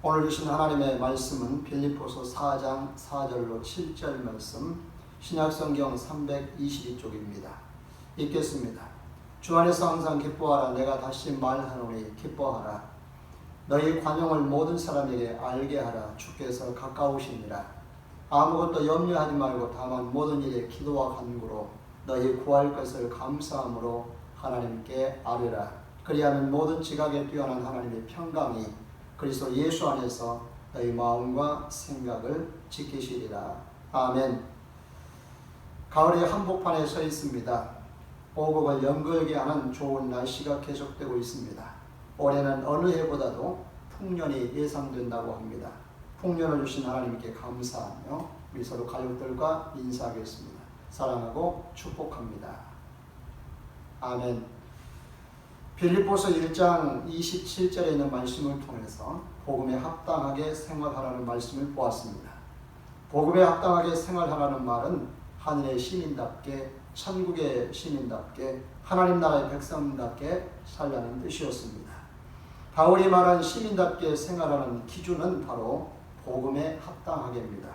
오늘 주신 하나님의 말씀은 빌립보서 4장 4절로 7절 말씀, 신약성경 322쪽입니다. 읽겠습니다. 주 안에서 항상 기뻐하라. 내가 다시 말하노니 기뻐하라. 너희 관용을 모든 사람에게 알게 하라. 주께서 가까우시니라. 아무것도 염려하지 말고 다만 모든 일에 기도와 간구로 너희 구할 것을 감사함으로 하나님께 아뢰라. 그리하면 모든 지각에 뛰어난 하나님의 평강이 그리스도 예수 안에서 너희 마음과 생각을 지키시리라. 아멘. 가을의 한복판에 서 있습니다. 보급을 연거하게 하는 좋은 날씨가 계속되고 있습니다. 올해는 어느 해보다도 풍년이 예상된다고 합니다. 풍년을 주신 하나님께 감사하며 우리 서로 가족들과 인사하겠습니다. 사랑하고 축복합니다. 아멘. 빌립보서 1장 27절에 있는 말씀을 통해서 복음에 합당하게 생활하라는 말씀을 보았습니다. 복음에 합당하게 생활하라는 말은 하늘의 시민답게, 천국의 시민답게, 하나님 나라의 백성답게 살라는 뜻이었습니다. 바울이 말한 시민답게 생활하는 기준은 바로 복음에 합당하게입니다.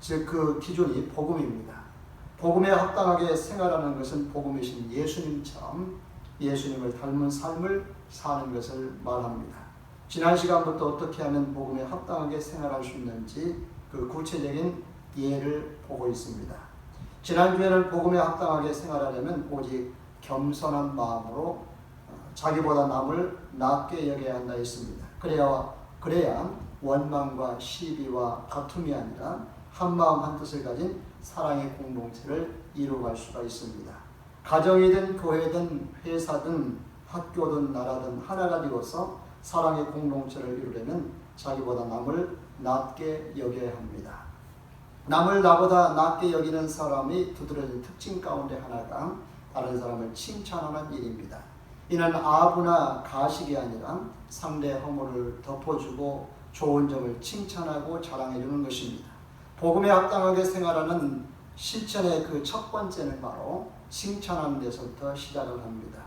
즉 그 기준이 복음입니다. 복음에 합당하게 생활하는 것은 복음이신 예수님처럼 예수님을 닮은 삶을 사는 것을 말합니다. 지난 시간부터 어떻게 하면 복음에 합당하게 생활할 수 있는지 그 구체적인 예를 보고 있습니다. 지난주에는 복음에 합당하게 생활하려면 오직 겸손한 마음으로 자기보다 남을 낮게 여겨야 한다 했습니다. 그래야 원망과 시비와 다툼이 아니라 한마음 한뜻을 가진 사랑의 공동체를 이루어갈 수가 있습니다. 가정이든 교회든 회사든 학교든 나라든 하나가 되어서 사랑의 공동체를 이루려면 자기보다 남을 낮게 여겨야 합니다. 남을 나보다 낮게 여기는 사람이 두드러진 특징 가운데 하나가 다른 사람을 칭찬하는 일입니다. 이는 아부나 가식이 아니라 상대 허물을 덮어주고 좋은 점을 칭찬하고 자랑해주는 것입니다. 복음에 합당하게 생활하는 실천의 그 첫 번째는 바로 칭찬하는 데서부터 시작을 합니다.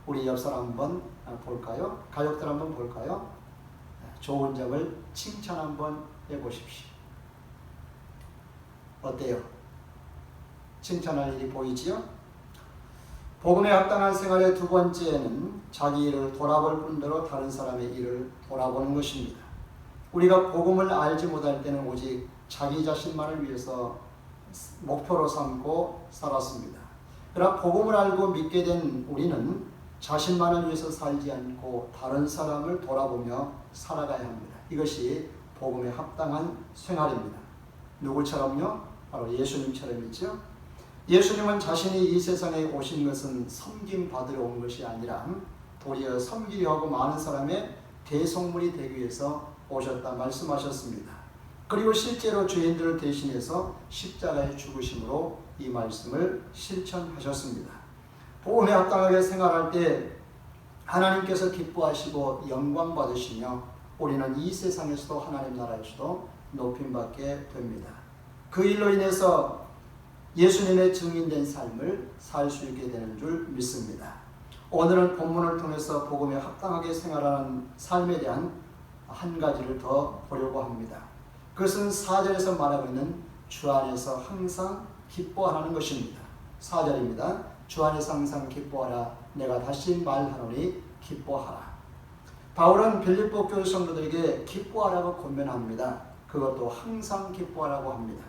우리 옆 사람 한번 볼까요? 가족들 한번 볼까요? 좋은 점을 칭찬 한번 해보십시오. 어때요? 칭찬할 일이 보이지요? 복음에 합당한 생활의 두 번째는 자기 일을 돌아볼 뿐더러 다른 사람의 일을 돌아보는 것입니다. 우리가 복음을 알지 못할 때는 오직 자기 자신만을 위해서 목표로 삼고 살았습니다. 그러나 복음을 알고 믿게 된 우리는 자신만을 위해서 살지 않고 다른 사람을 돌아보며 살아가야 합니다. 이것이 복음에 합당한 생활입니다. 누구처럼요? 바로 예수님처럼이죠. 예수님은 자신이 이 세상에 오신 것은 섬김 받으러 온 것이 아니라 도리어 섬기려 하고 많은 사람의 대속물이 되기 위해서 오셨다 말씀하셨습니다. 그리고 실제로 죄인들을 대신해서 십자가에 죽으심으로 이 말씀을 실천하셨습니다. 복음에 합당하게 생활할 때 하나님께서 기뻐하시고 영광 받으시며 우리는 이 세상에서도 하나님 나라에서도 높임받게 됩니다. 그 일로 인해서 예수님의 증인된 삶을 살 수 있게 되는 줄 믿습니다. 오늘은 본문을 통해서 복음에 합당하게 생활하는 삶에 대한 한 가지를 더 보려고 합니다. 그것은 4절에서 말하고 있는 주 안에서 항상 기뻐하라는 것입니다. 4절입니다. 주 안에서 항상 기뻐하라. 내가 다시 말하노니 기뻐하라. 바울은 빌립보 교회 성도들에게 기뻐하라고 권면합니다. 그것도 항상 기뻐하라고 합니다.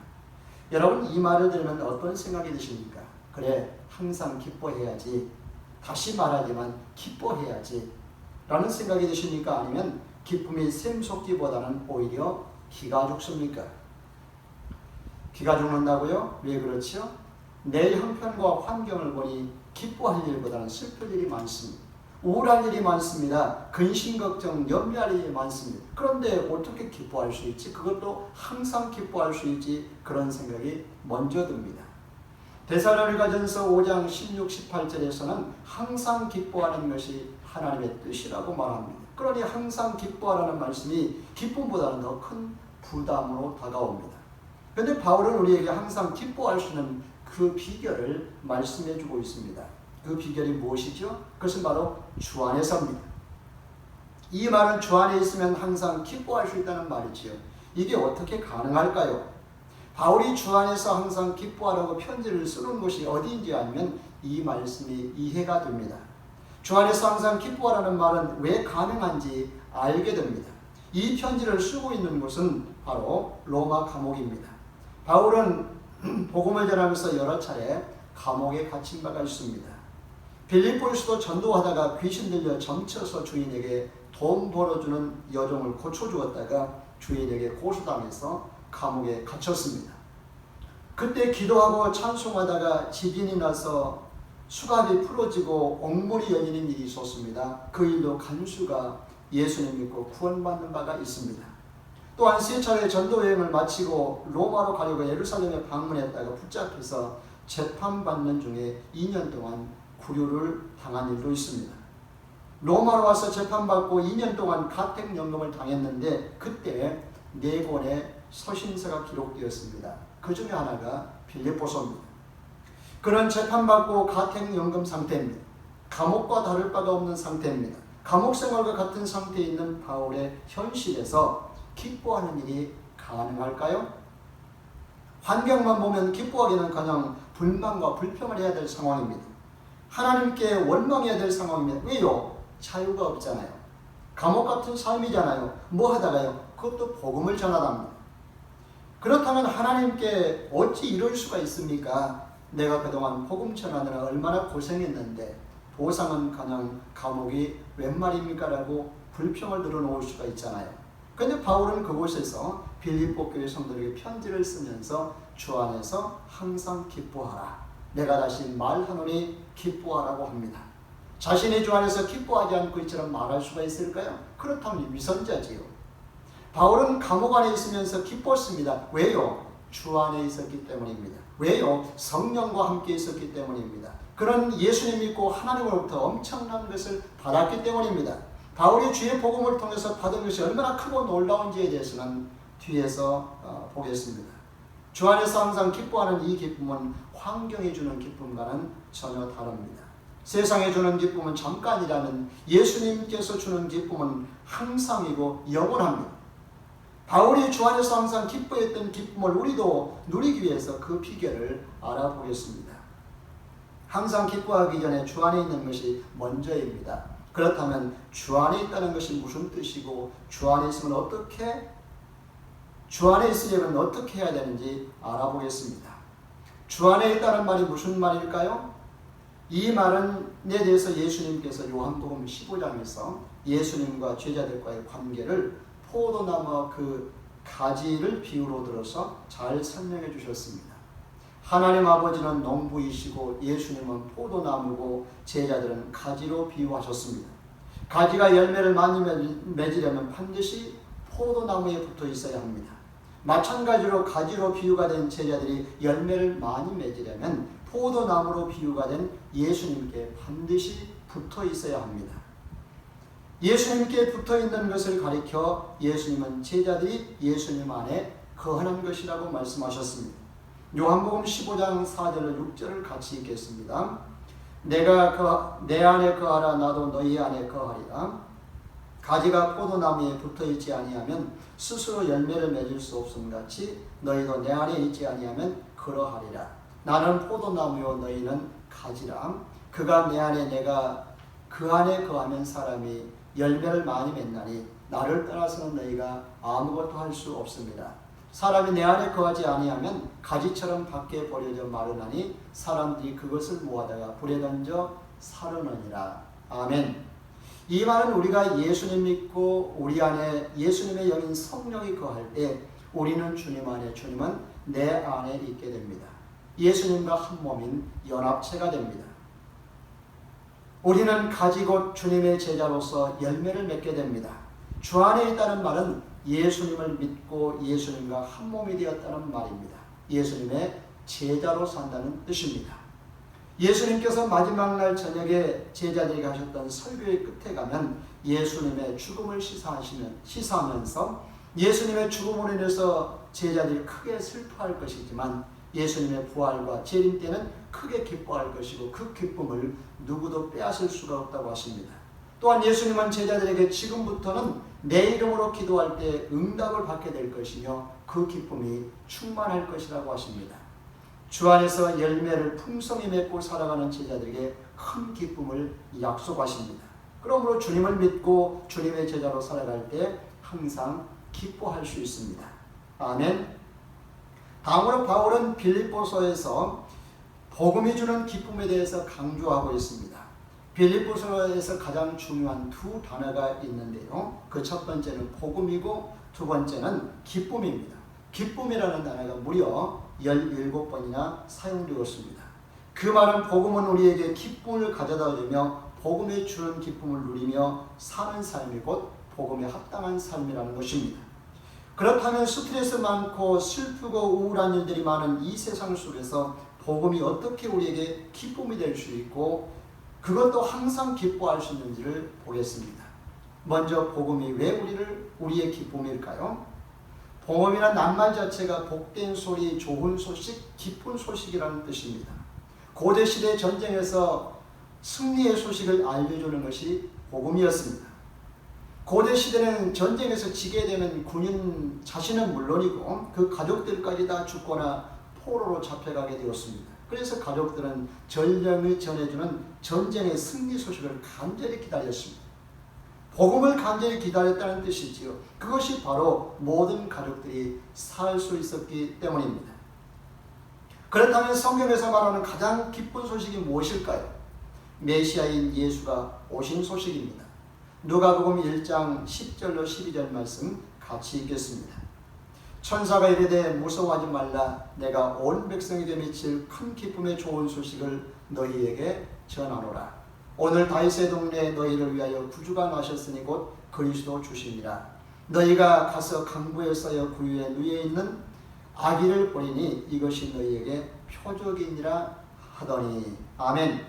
여러분 이 말을 들으면 어떤 생각이 드십니까? 그래 항상 기뻐해야지. 다시 말하지만 기뻐해야지 라는 생각이 드십니까? 아니면 기쁨이 샘솟기보다는 오히려 기가 죽습니까? 기가 죽는다고요? 왜 그렇죠? 내 형편과 환경을 보니 기뻐할 일보다는 슬플 일이 많습니다. 우울할 일이 많습니다. 근심 걱정, 염려할 일이 많습니다. 그런데 어떻게 기뻐할 수 있지? 그것도 항상 기뻐할 수 있지? 그런 생각이 먼저 듭니다. 데살로니가전서 5장 16, 18절에서는 항상 기뻐하는 것이 하나님의 뜻이라고 말합니다. 그러니 항상 기뻐하라는 말씀이 기쁨보다는 더 큰 부담으로 다가옵니다. 그런데 바울은 우리에게 항상 기뻐할 수 있는 그 비결을 말씀해 주고 있습니다. 그 비결이 무엇이죠? 그것은 바로 주 안에서입니다. 이 말은 주 안에 있으면 항상 기뻐할 수 있다는 말이지요. 이게 어떻게 가능할까요? 바울이 주 안에서 항상 기뻐하라고 편지를 쓰는 곳이 어디인지 알면 이 말씀이 이해가 됩니다. 주 안에서 항상 기뻐하라는 말은 왜 가능한지 알게 됩니다. 이 편지를 쓰고 있는 곳은 바로 로마 감옥입니다. 바울은 복음을 전하면서 여러 차례 감옥에 갇힌 바가 있습니다. 빌립보에서도 전도하다가 귀신 들려 점쳐서 주인에게 돈 벌어주는 여종을 고쳐주었다가 주인에게 고소당해서 감옥에 갇혔습니다. 그때 기도하고 찬송하다가 지진이 나서 수갑이 풀어지고 옥문이 열리는 일이 있었습니다. 그 일도 간수가 예수님 믿고 구원받는 바가 있습니다. 또한 3차례 전도여행을 마치고 로마로 가려고 예루살렘에 방문했다가 붙잡혀서 재판받는 중에 2년 동안 구류를 당한 일도 있습니다. 로마로 와서 재판받고 2년 동안 가택연금을 당했는데 그때 4권의 서신서가 기록되었습니다. 그 중에 하나가 빌립보서입니다. 그는 재판받고 가택연금 상태입니다. 감옥과 다를 바가 없는 상태입니다. 감옥 생활과 같은 상태에 있는 바울의 현실에서 기뻐하는 일이 가능할까요? 환경만 보면 기뻐하기는 그냥 불만과 불평을 해야 될 상황입니다. 하나님께 원망해야 될 상황입니다. 왜요? 자유가 없잖아요. 감옥 같은 삶이잖아요. 뭐 하다가요? 그것도 복음을 전하답니다. 그렇다면 하나님께 어찌 이럴 수가 있습니까? 내가 그동안 복음 전하느라 얼마나 고생했는데 보상은 그냥 감옥이 웬 말입니까? 라고 불평을 늘어놓을 수가 있잖아요. 그런데 바울은 그곳에서 빌립보 교회 성도에게 편지를 쓰면서 주 안에서 항상 기뻐하라. 내가 다시 말하노니 기뻐하라고 합니다. 자신이 주 안에서 기뻐하지 않고 이처럼 말할 수가 있을까요? 그렇다면 위선자지요. 바울은 감옥 안에 있으면서 기뻤습니다. 왜요? 주 안에 있었기 때문입니다. 왜요? 성령과 함께 있었기 때문입니다. 그런 예수님 믿고 하나님으로부터 엄청난 것을 받았기 때문입니다. 바울이 주의 복음을 통해서 받은 것이 얼마나 크고 놀라운지에 대해서는 뒤에서 보겠습니다. 주 안에서 항상 기뻐하는 이 기쁨은 환경이 주는 기쁨과는 전혀 다릅니다. 세상에 주는 기쁨은 잠깐이라면 예수님께서 주는 기쁨은 항상이고 영원합니다. 바울이 주 안에서 항상 기뻐했던 기쁨을 우리도 누리기 위해서 그 비결을 알아보겠습니다. 항상 기뻐하기 전에 주 안에 있는 것이 먼저입니다. 그렇다면 주 안에 있다는 것이 무슨 뜻이고 주 안에 있으면 주 안에 있으려면 어떻게 해야 되는지 알아보겠습니다. 주 안에 있다는 말이 무슨 말일까요? 이 말에 대해서 예수님께서 요한복음 15장에서 예수님과 제자들과의 관계를 포도나무와 그 가지를 비유로 들어서 잘 설명해 주셨습니다. 하나님 아버지는 농부이시고 예수님은 포도나무고 제자들은 가지로 비유하셨습니다. 가지가 열매를 많이 맺으려면 반드시 포도나무에 붙어 있어야 합니다. 마찬가지로 가지로 비유가 된 제자들이 열매를 많이 맺으려면 포도나무로 비유가 된 예수님께 반드시 붙어 있어야 합니다. 예수님께 붙어 있는 것을 가리켜 예수님은 제자들이 예수님 안에 거하는 것이라고 말씀하셨습니다. 요한복음 15장 4절로 6절을 같이 읽겠습니다. 내가 내 안에 거하라 나도 너희 안에 거하리라. 가지가 포도나무에 붙어있지 아니하면 스스로 열매를 맺을 수 없음 같이 너희도 내 안에 있지 아니하면 그러하리라. 나는 포도나무요 너희는 가지라. 그가 내 안에 내가 그 안에 거하면 사람이 열매를 많이 맺나니 나를 떠나서는 너희가 아무것도 할 수 없습니다. 사람이 내 안에 거하지 아니하면 가지처럼 밖에 버려져 마르나니 사람들이 그것을 모아다가 불에 던져 사르느니라. 아멘. 이 말은 우리가 예수님 믿고 우리 안에 예수님의 영인 성령이 거할 때 우리는 주님 안에, 주님은 내 안에 있게 됩니다. 예수님과 한 몸인 연합체가 됩니다. 우리는 가지 곧 주님의 제자로서 열매를 맺게 됩니다. 주 안에 있다는 말은 예수님을 믿고 예수님과 한 몸이 되었다는 말입니다. 예수님의 제자로 산다는 뜻입니다. 예수님께서 마지막 날 저녁에 제자들에게 하셨던 설교의 끝에 가면 예수님의 죽음을 시사하면서 예수님의 죽음으로 인해서 제자들이 크게 슬퍼할 것이지만 예수님의 부활과 재림 때는 크게 기뻐할 것이고 그 기쁨을 누구도 빼앗을 수가 없다고 하십니다. 또한 예수님은 제자들에게 지금부터는 내 이름으로 기도할 때 응답을 받게 될 것이며 그 기쁨이 충만할 것이라고 하십니다. 주 안에서 열매를 풍성히 맺고 살아가는 제자들에게 큰 기쁨을 약속하십니다. 그러므로 주님을 믿고 주님의 제자로 살아갈 때 항상 기뻐할 수 있습니다. 아멘. 다음으로 바울은 빌립보서에서 복음이 주는 기쁨에 대해서 강조하고 있습니다. 빌립보서에서 가장 중요한 두 단어가 있는데요. 그 첫 번째는 복음이고 두 번째는 기쁨입니다. 기쁨이라는 단어가 무려 17번이나 사용되었습니다. 그 말은 복음은 우리에게 기쁨을 가져다 주며 복음이 주는 기쁨을 누리며 사는 삶이 곧 복음에 합당한 삶이라는 것입니다. 그렇다면 스트레스 많고 슬프고 우울한 일들이 많은 이 세상 속에서 복음이 어떻게 우리에게 기쁨이 될 수 있고 그것도 항상 기뻐할 수 있는지를 보겠습니다. 먼저 복음이 왜 우리의 기쁨일까요? 복음이란 낱말 자체가 복된 소리, 좋은 소식, 기쁜 소식이라는 뜻입니다. 고대시대 전쟁에서 승리의 소식을 알려주는 것이 복음이었습니다. 고대시대는 전쟁에서 지게 되는 군인 자신은 물론이고 그 가족들까지 다 죽거나 포로로 잡혀가게 되었습니다. 그래서 가족들은 전령이 전해주는 전쟁의 승리 소식을 간절히 기다렸습니다. 복음을 간절히 기다렸다는 뜻이지요. 그것이 바로 모든 가족들이 살 수 있었기 때문입니다. 그렇다면 성경에서 말하는 가장 기쁜 소식이 무엇일까요? 메시아인 예수가 오신 소식입니다. 누가복음 1장 10절로 12절 말씀 같이 읽겠습니다. 천사가 이르되 무서워하지 말라. 내가 온 백성에게 미칠 큰 기쁨의 좋은 소식을 너희에게 전하노라. 오늘 다윗의 동네에 너희를 위하여 구주가 나셨으니 곧 그리스도 주시니라. 너희가 가서 강부에 쌓여 구유에 누워 있는 아기를 보리니 이것이 너희에게 표적이니라 하더니. 아멘.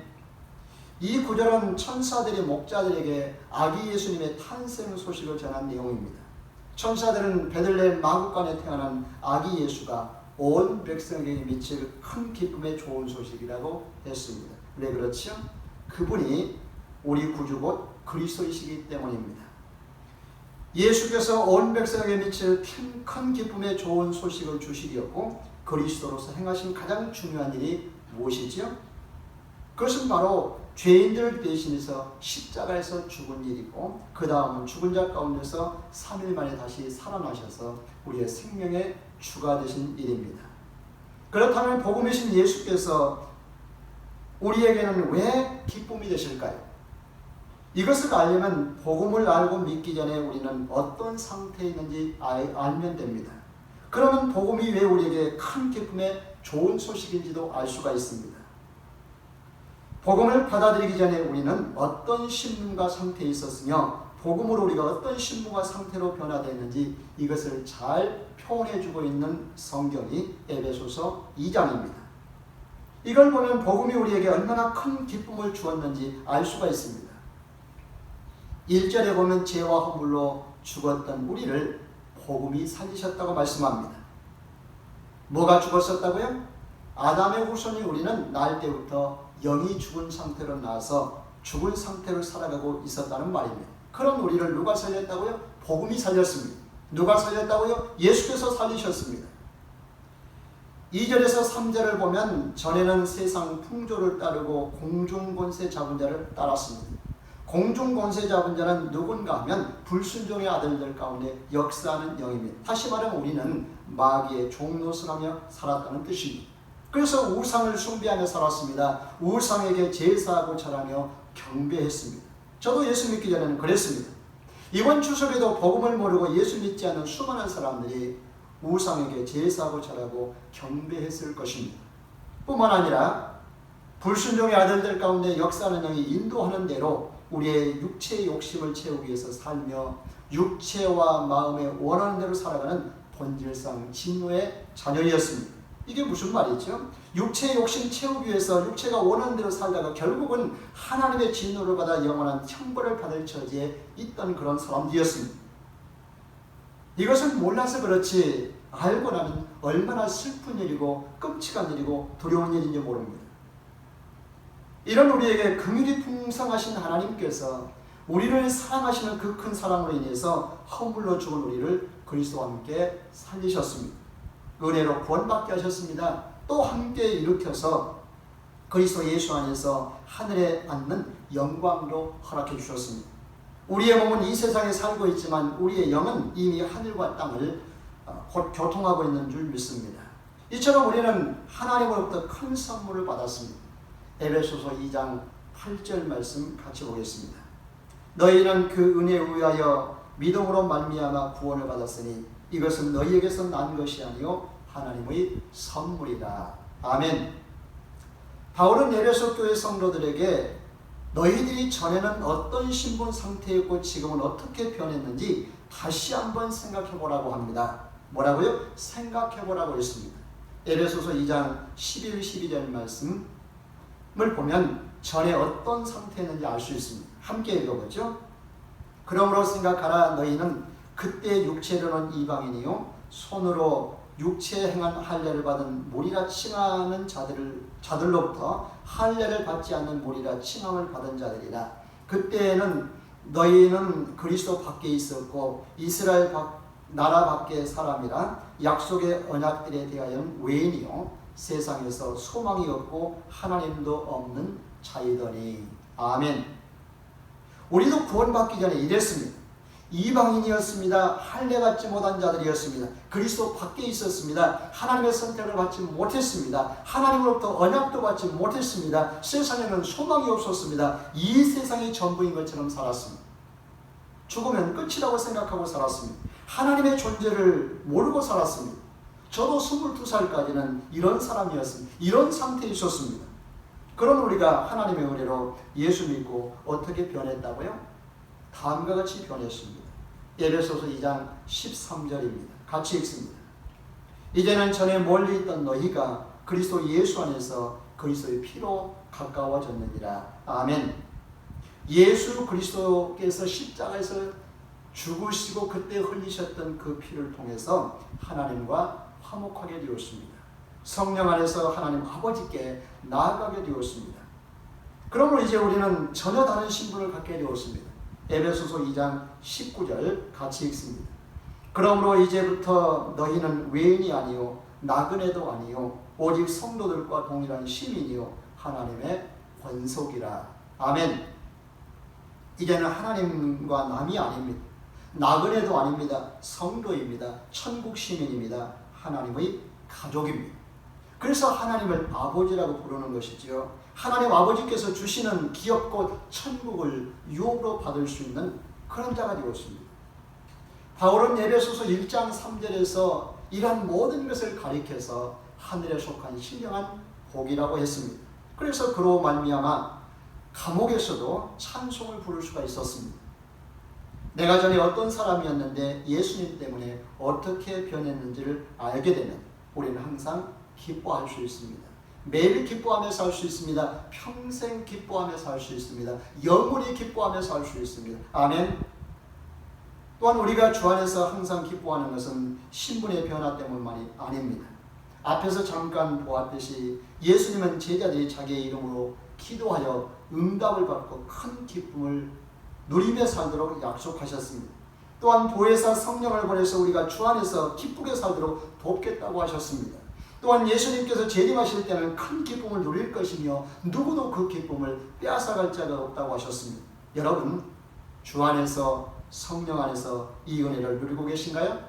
이 구절은 천사들이 목자들에게 아기 예수님의 탄생 소식을 전한 내용입니다. 천사들은 베들레헴 마구간에 태어난 아기 예수가 온 백성에게 미칠 큰 기쁨의 좋은 소식이라고 했습니다. 왜 그렇지요? 그분이 우리 구주 곧 그리스도이시기 때문입니다. 예수께서 온 백성에게 미칠 큰 기쁨의 좋은 소식을 주시려고 그리스도로서 행하신 가장 중요한 일이 무엇이지요? 그것은 바로 죄인들을 대신해서 십자가에서 죽은 일이고 그 다음은 죽은 자 가운데서 3일 만에 다시 살아나셔서 우리의 생명의 주가 되신 일입니다. 그렇다면 복음이신 예수께서 우리에게는 왜 기쁨이 되실까요? 이것을 알려면 복음을 알고 믿기 전에 우리는 어떤 상태에 있는지 알면 됩니다. 그러면 복음이 왜 우리에게 큰 기쁨의 좋은 소식인지도 알 수가 있습니다. 복음을 받아들이기 전에 우리는 어떤 신분과 상태에 있었으며 복음으로 우리가 어떤 신분과 상태로 변화되었는지 이것을 잘 표현해주고 있는 성경이 에베소서 2장입니다. 이걸 보면 복음이 우리에게 얼마나 큰 기쁨을 주었는지 알 수가 있습니다. 1절에 보면 죄와 허물로 죽었던 우리를 복음이 살리셨다고 말씀합니다. 뭐가 죽었었다고요? 아담의 후손이 우리는 날 때부터 영이 죽은 상태로 나와서 죽은 상태로 살아가고 있었다는 말입니다. 그런 우리를 누가 살렸다고요? 복음이 살렸습니다. 누가 살렸다고요? 예수께서 살리셨습니다. 2절에서 3절을 보면 전에는 세상 풍조를 따르고 공중권세 잡은 자를 따랐습니다. 공중권세 잡은 자는 누군가 하면 불순종의 아들들 가운데 역사하는 영입니다. 다시 말하면 우리는 마귀의 종노릇하며 살았다는 뜻입니다. 그래서 우상을 숭배하며 살았습니다. 우상에게 제사하고 절하며 경배했습니다. 저도 예수 믿기 전에는 그랬습니다. 이번 추석에도 복음을 모르고 예수 믿지 않는 수많은 사람들이 우상에게 제사하고 절하고 경배했을 것입니다. 뿐만 아니라 불순종의 아들들 가운데 역사하는 영이 인도하는 대로 우리의 육체의 욕심을 채우기 위해서 살며 육체와 마음에 원하는 대로 살아가는 본질상 진노의 자녀였습니다. 이게 무슨 말이죠? 육체의 욕심 채우기 위해서 육체가 원하는 대로 살다가 결국은 하나님의 진노를 받아 영원한 형벌을 받을 처지에 있던 그런 사람들이었습니다. 이것을 몰라서 그렇지 알고 나면 얼마나 슬픈 일이고 끔찍한 일이고 두려운 일인지 모릅니다. 이런 우리에게 긍휼이 풍성하신 하나님께서 우리를 사랑하시는 그 큰 사랑으로 인해서 허물로 죽은 우리를 그리스도와 함께 살리셨습니다. 은혜로 구원받게 하셨습니다. 또 함께 일으켜서 그리스도 예수 안에서 하늘에 앉는 영광도 허락해 주셨습니다. 우리의 몸은 이 세상에 살고 있지만 우리의 영은 이미 하늘과 땅을 곧 교통하고 있는 줄 믿습니다. 이처럼 우리는 하나님으로부터 큰 선물을 받았습니다. 에베소서 2장 8절 말씀 같이 보겠습니다. 너희는 그 은혜에 의하여 믿음으로 말미암아 구원을 받았으니 이것은 너희에게서 난 것이 아니요 하나님의 선물이라. 아멘. 바울은 에베소 교회 성도들에게 너희들이 전에는 어떤 신분 상태였고 지금은 어떻게 변했는지 다시 한번 생각해 보라고 합니다. 뭐라고요? 생각해 보라고 했습니다. 에베소서 2장 11, 12절 말씀을 보면 전에 어떤 상태였는지 알 수 있습니다. 함께 읽어보죠. 그러므로 생각하라. 너희는 그때 육체로는 이방인이요 손으로 육체에 행한 할례를 받은 무리라 칭하는 자들로부터 할례를 받지 않는 무리라 칭함을 받은 자들이라. 그때에는 너희는 그리스도 밖에 있었고 이스라엘 나라 밖의 사람이라 약속의 언약들에 대하여 외인이요 세상에서 소망이 없고 하나님도 없는 자이더니. 아멘. 우리도 구원받기 전에 이랬습니다. 이방인이었습니다. 할례 받지 못한 자들이었습니다. 그리스도 밖에 있었습니다. 하나님의 선택을 받지 못했습니다. 하나님으로부터 언약도 받지 못했습니다. 세상에는 소망이 없었습니다. 이 세상이 전부인 것처럼 살았습니다. 죽으면 끝이라고 생각하고 살았습니다. 하나님의 존재를 모르고 살았습니다. 저도 22살까지는 이런 사람이었습니다. 이런 상태에 있었습니다. 그런 우리가 하나님의 은혜로 예수 믿고 어떻게 변했다고요? 다음과 같이 변했습니다. 에베소서 2장 13절입니다. 같이 읽습니다. 이제는 전에 멀리 있던 너희가 그리스도 예수 안에서 그리스도의 피로 가까워졌느니라. 아멘. 예수 그리스도께서 십자가에서 죽으시고 그때 흘리셨던 그 피를 통해서 하나님과 화목하게 되었습니다. 성령 안에서 하나님 아버지께 나아가게 되었습니다. 그러므로 이제 우리는 전혀 다른 신분을 갖게 되었습니다. 에베소서 2장 19절 같이 읽습니다. 그러므로 이제부터 너희는 외인이 아니요 나그네도 아니요 오직 성도들과 동일한 시민이요 하나님의 권속이라. 아멘. 이제는 하나님과 남이 아닙니다. 나그네도 아닙니다. 성도입니다. 천국 시민입니다. 하나님의 가족입니다. 그래서 하나님을 아버지라고 부르는 것이지요. 하나님 아버지께서 주시는 기업곧 천국을 유업으로 받을 수 있는 그런 자가 되었습니다. 바울은 에베소서 1장 3절에서 이러한 모든 것을 가리켜서 하늘에 속한 신령한 복이라고 했습니다. 그래서 그로 말미암아 감옥에서도 찬송을 부를 수가 있었습니다. 내가 전에 어떤 사람이었는데 예수님 때문에 어떻게 변했는지를 알게 되면 우리는 항상 기뻐할 수 있습니다. 매일 기뻐하며 살 수 있습니다. 평생 기뻐하며 살 수 있습니다. 영원히 기뻐하며 살 수 있습니다. 아멘. 또한 우리가 주 안에서 항상 기뻐하는 것은 신분의 변화 때문만이 아닙니다. 앞에서 잠깐 보았듯이 예수님은 제자들이 자기의 이름으로 기도하여 응답을 받고 큰 기쁨을 누리며 살도록 약속하셨습니다. 또한 보혜사 성령을 보내서 우리가 주 안에서 기쁘게 살도록 돕겠다고 하셨습니다. 또한 예수님께서 재림하실 때는 큰 기쁨을 누릴 것이며 누구도 그 기쁨을 빼앗아갈 자가 없다고 하셨습니다. 여러분, 주 안에서 성령 안에서 이 은혜를 누리고 계신가요?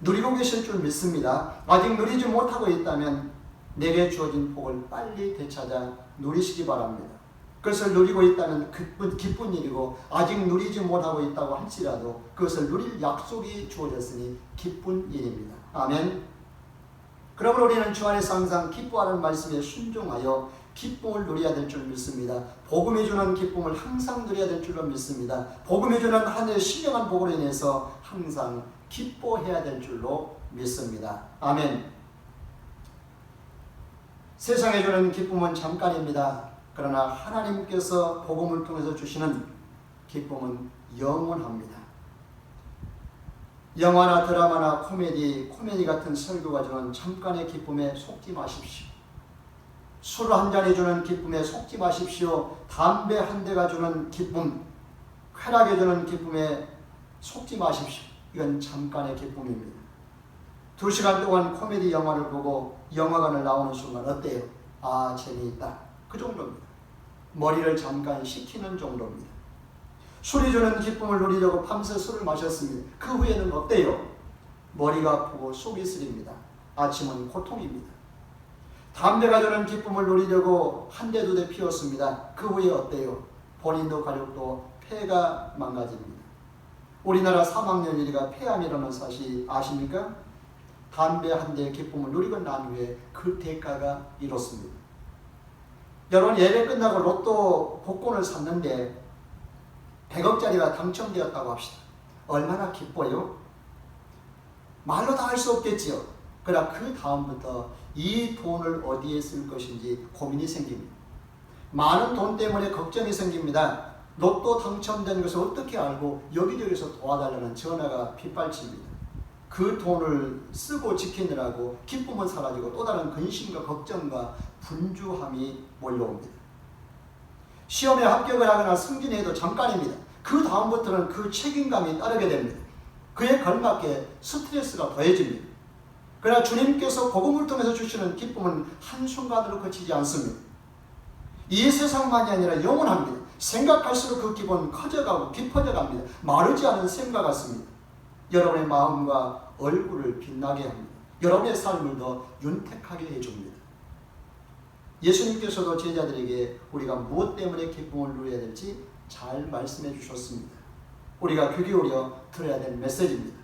누리고 계실 줄 믿습니다. 아직 누리지 못하고 있다면 내게 주어진 복을 빨리 되찾아 누리시기 바랍니다. 그것을 누리고 있다는 기쁜 일이고 아직 누리지 못하고 있다고 할지라도 그것을 누릴 약속이 주어졌으니 기쁜 일입니다. 아멘. 그러므로 우리는 주 안에서 항상 기뻐하는 말씀에 순종하여 기쁨을 누려야 될 줄 믿습니다. 복음이 주는 기쁨을 항상 누려야 될 줄로 믿습니다. 복음이 주는 하늘의 신령한 복으로 인해서 항상 기뻐해야 될 줄로 믿습니다. 아멘. 세상에 주는 기쁨은 잠깐입니다. 그러나 하나님께서 복음을 통해서 주시는 기쁨은 영원합니다. 영화나 드라마나 코미디 같은 설교가 주는 잠깐의 기쁨에 속지 마십시오. 술 한 잔이 주는 기쁨에 속지 마십시오. 담배 한 대가 주는 기쁨, 쾌락해 주는 기쁨에 속지 마십시오. 이건 잠깐의 기쁨입니다. 2시간 동안 코미디 영화를 보고 영화관을 나오는 순간 어때요? 아, 재미있다. 그 정도입니다. 머리를 잠깐 식히는 정도입니다. 술이 주는 기쁨을 누리려고 밤새 술을 마셨습니다. 그 후에는 어때요? 머리가 아프고 속이 쓰립니다. 아침은 고통입니다. 담배가 주는 기쁨을 누리려고 한 대 두 대 피웠습니다. 그 후에 어때요? 본인도 가족도 폐가 망가집니다. 우리나라 사망률 1위가 폐암이라는 사실 아십니까? 담배 한 대의 기쁨을 누리고 난 후에 그 대가가 이렇습니다. 여러분, 예배 끝나고 로또 복권을 샀는데 100억짜리가 당첨되었다고 합시다. 얼마나 기뻐요? 말로 다 할 수 없겠지요. 그러나 그 다음부터 이 돈을 어디에 쓸 것인지 고민이 생깁니다. 많은 돈 때문에 걱정이 생깁니다. 로또 당첨된 것을 어떻게 알고 여기저기서 도와달라는 전화가 빗발칩니다. 그 돈을 쓰고 지키느라고 기쁨은 사라지고 또 다른 근심과 걱정과 분주함이 몰려옵니다. 시험에 합격을 하거나 승진해도 잠깐입니다. 그 다음부터는 그 책임감이 따르게 됩니다. 그에 걸맞게 스트레스가 더해집니다. 그러나 주님께서 복음을 통해서 주시는 기쁨은 한순간으로 그치지 않습니다. 이 세상만이 아니라 영원합니다. 생각할수록 그 기쁨은 커져가고 깊어져 갑니다. 마르지 않은 샘과 같습니다. 여러분의 마음과 얼굴을 빛나게 합니다. 여러분의 삶을 더 윤택하게 해줍니다. 예수님께서도 제자들에게 우리가 무엇 때문에 기쁨을 누려야 될지 잘 말씀해 주셨습니다. 우리가 귀 기울여 들어야 될 메시지입니다.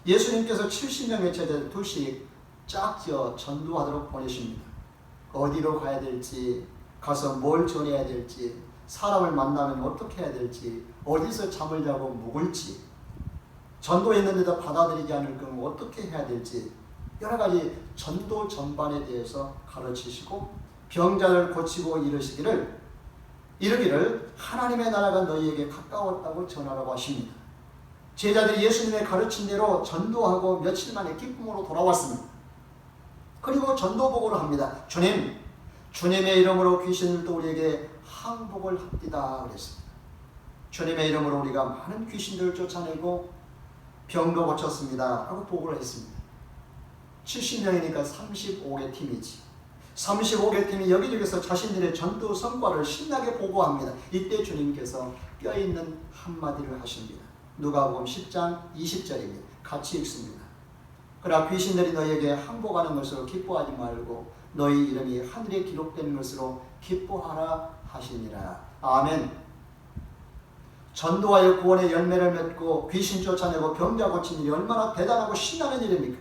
예수님께서 70명의 제자들 2씩 짝지어 전도하도록 보내십니다. 어디로 가야 될지, 가서 뭘 전해야 될지, 사람을 만나면 어떻게 해야 될지, 어디서 잠을 자고 묵을지, 전도했는데도 받아들이지 않을 경우 어떻게 해야 될지 여러 가지 전도 전반에 대해서 가르치시고 병자를 고치고 이르기를 하나님의 나라가 너희에게 가까웠다고 전하라고 하십니다. 제자들이 예수님의 가르친 대로 전도하고 며칠 만에 기쁨으로 돌아왔습니다. 그리고 전도복으로 합니다. 주님의 이름으로 귀신들도 우리에게 항복을 합디다 그랬습니다. 주님의 이름으로 우리가 많은 귀신들을 쫓아내고 병도 고쳤습니다 하고 보고를 했습니다. 70명이니까 35개 팀이지. 35개 팀이 여기저기서 자신들의 전도 성과를 신나게 보고합니다. 이때 주님께서 뼈있는 한마디를 하십니다. 누가복음 10장 20절입니다. 같이 읽습니다. 그러나 귀신들이 너희에게 항복하는 것으로 기뻐하지 말고 너희 이름이 하늘에 기록된 것으로 기뻐하라 하시니라. 아멘. 전도하여 구원의 열매를 맺고 귀신 쫓아내고 병자 고친 일이 얼마나 대단하고 신나는 일입니까?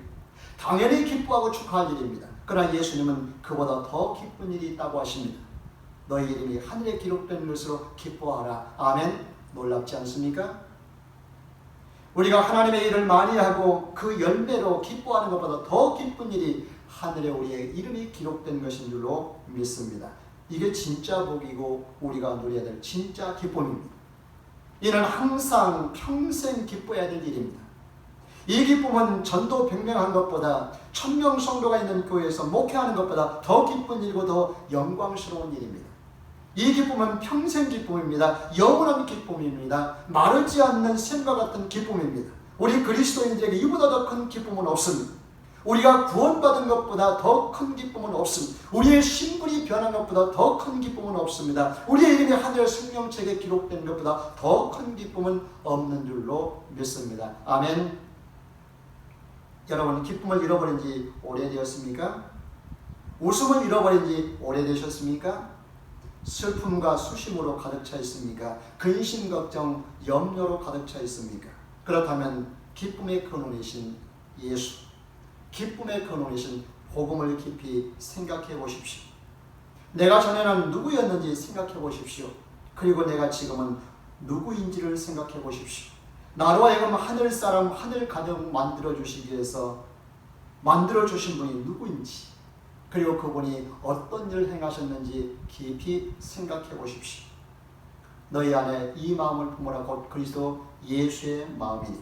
당연히 기뻐하고 축하할 일입니다. 그러나 예수님은 그보다 더 기쁜 일이 있다고 하십니다. 너희 이름이 하늘에 기록된 것으로 기뻐하라. 아멘. 놀랍지 않습니까? 우리가 하나님의 일을 많이 하고 그 열매로 기뻐하는 것보다 더 기쁜 일이 하늘에 우리의 이름이 기록된 것인 줄로 믿습니다. 이게 진짜 복이고 우리가 누려야 될 진짜 기쁨입니다. 이는 항상 평생 기뻐해야 될 일입니다. 이 기쁨은 전도 100명 한 것보다 1000명 성도가 있는 교회에서 목회하는 것보다 더 기쁜 일이고 더 영광스러운 일입니다. 이 기쁨은 평생 기쁨입니다. 영원한 기쁨입니다. 마르지 않는 샘과 같은 기쁨입니다. 우리 그리스도인들에게 이보다 더 큰 기쁨은 없습니다. 우리가 구원받은 것보다 더 큰 기쁨은 없습니다. 우리의 신분이 변한 것보다 더 큰 기쁨은 없습니다. 우리의 이름이 하늘 생명책에 기록된 것보다 더 큰 기쁨은 없는 줄로 믿습니다. 아멘. 여러분, 기쁨을 잃어버린 지 오래되었습니까? 웃음을 잃어버린 지 오래되셨습니까? 슬픔과 수심으로 가득 차 있습니까? 근심, 걱정, 염려로 가득 차 있습니까? 그렇다면 기쁨의 근원이신 예수, 기쁨의 근원이신 복음을 깊이 생각해 보십시오. 내가 전에는 누구였는지 생각해 보십시오. 그리고 내가 지금은 누구인지를 생각해 보십시오. 나로 하여금 하늘 사람, 하늘 가정 만들어 주시기 위해서 만들어 주신 분이 누구인지, 그리고 그분이 어떤 일을 행하셨는지 깊이 생각해 보십시오. 너희 안에 이 마음을 품으라. 곧 그리스도 예수의 마음이니.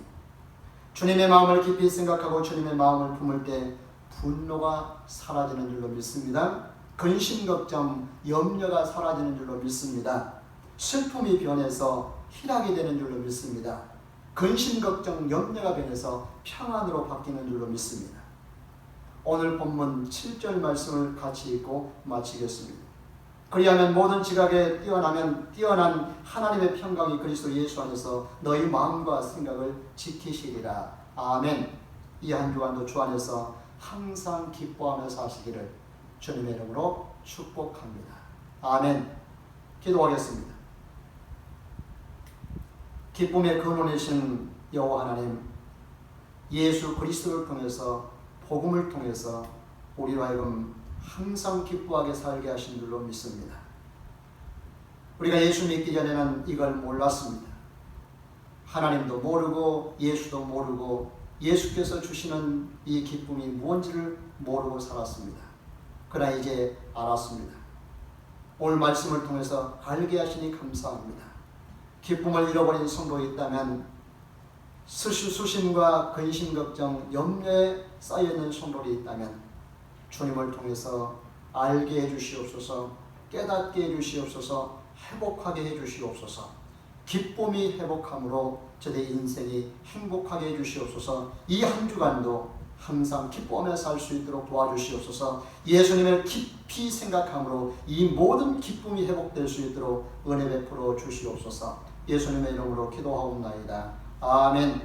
주님의 마음을 깊이 생각하고 주님의 마음을 품을 때 분노가 사라지는 줄로 믿습니다. 근심, 걱정, 염려가 사라지는 줄로 믿습니다. 슬픔이 변해서 희락이 되는 줄로 믿습니다. 근심, 걱정, 염려가 변해서 평안으로 바뀌는 줄로 믿습니다. 오늘 본문 7절 말씀을 같이 읽고 마치겠습니다. 그리하면 모든 지각에 뛰어난 하나님의 평강이 그리스도 예수 안에서 너희 마음과 생각을 지키시리라. 아멘. 이 한 주간도 주 안에서 항상 기뻐하며 사시기를 주님의 이름으로 축복합니다. 아멘. 기도하겠습니다. 기쁨의 근원이신 여호와 하나님, 예수 그리스도를 통해서 복음을 통해서 우리로 하여금 항상 기뻐하게 살게 하신 줄로 믿습니다. 우리가 예수 믿기 전에는 이걸 몰랐습니다. 하나님도 모르고 예수도 모르고 예수께서 주시는 이 기쁨이 무엇인지를 모르고 살았습니다. 그러나 이제 알았습니다. 오늘 말씀을 통해서 알게 하시니 감사합니다. 기쁨을 잃어버린 성도가 있다면 수심과 근심, 걱정, 염려에 쌓여있는 성도들이 있다면 주님을 통해서 알게 해주시옵소서, 깨닫게 해주시옵소서, 회복하게 해주시옵소서, 기쁨이 회복함으로 저의 인생이 행복하게 해주시옵소서, 이 한 주간도 항상 기뻐하며 살 수 있도록 도와주시옵소서, 예수님을 깊이 생각함으로 이 모든 기쁨이 회복될 수 있도록 은혜 베풀어 주시옵소서. 예수님의 이름으로 기도하옵나이다. 아멘.